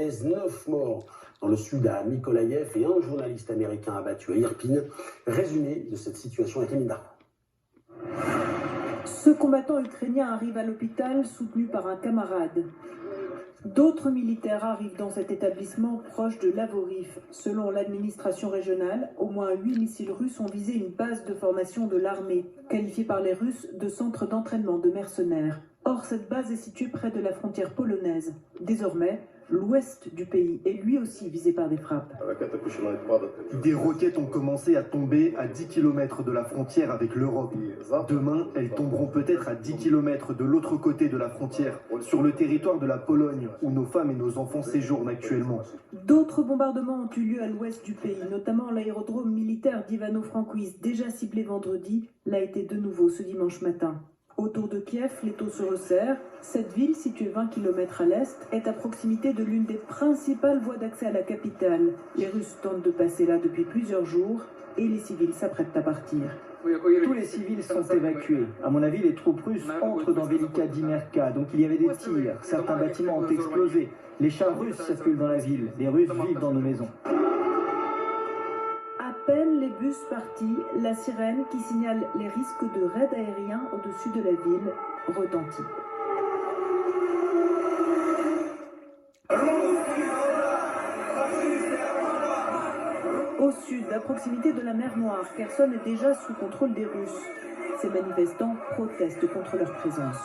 polonaise, 9 morts dans le sud à Mykolaïev et un journaliste américain abattu à Irpin. Résumé de cette situation avec Émile Darman. Ce combattant ukrainien arrive à l'hôpital soutenu par un camarade. D'autres militaires arrivent dans cet établissement proche de Lavoriv. Selon l'administration régionale, au moins 8 missiles russes ont visé une base de formation de l'armée, qualifiée par les Russes de centre d'entraînement de mercenaires. Or, cette base est située près de la frontière polonaise. Désormais, l'ouest du pays est lui aussi visé par des frappes. Des roquettes ont commencé à tomber à 10 km de la frontière avec l'Europe. Demain, elles tomberont peut-être à 10 km de l'autre côté de la frontière, sur le territoire de la Pologne, où nos femmes et nos enfants séjournent actuellement. D'autres bombardements ont eu lieu à l'ouest du pays, notamment l'aérodrome militaire d'Ivano-Frankivsk, déjà ciblé vendredi, l'a été de nouveau ce dimanche matin. Autour de Kiev, l'étau se resserre. Cette ville, située 20 km à l'est, est à proximité de l'une des principales voies d'accès à la capitale. Les Russes tentent de passer là depuis plusieurs jours et les civils s'apprêtent à partir. Tous les civils sont évacués. À mon avis, les troupes russes entrent dans Velika Dimerka, donc il y avait des tirs. Certains bâtiments ont explosé. Les chars russes circulent dans la ville. Les Russes vivent dans nos maisons. À peine les bus partis, la sirène qui signale les risques de raids aériens au-dessus de la ville retentit. Au sud, à proximité de la mer Noire, Kherson est déjà sous contrôle des Russes. Ces manifestants protestent contre leur présence.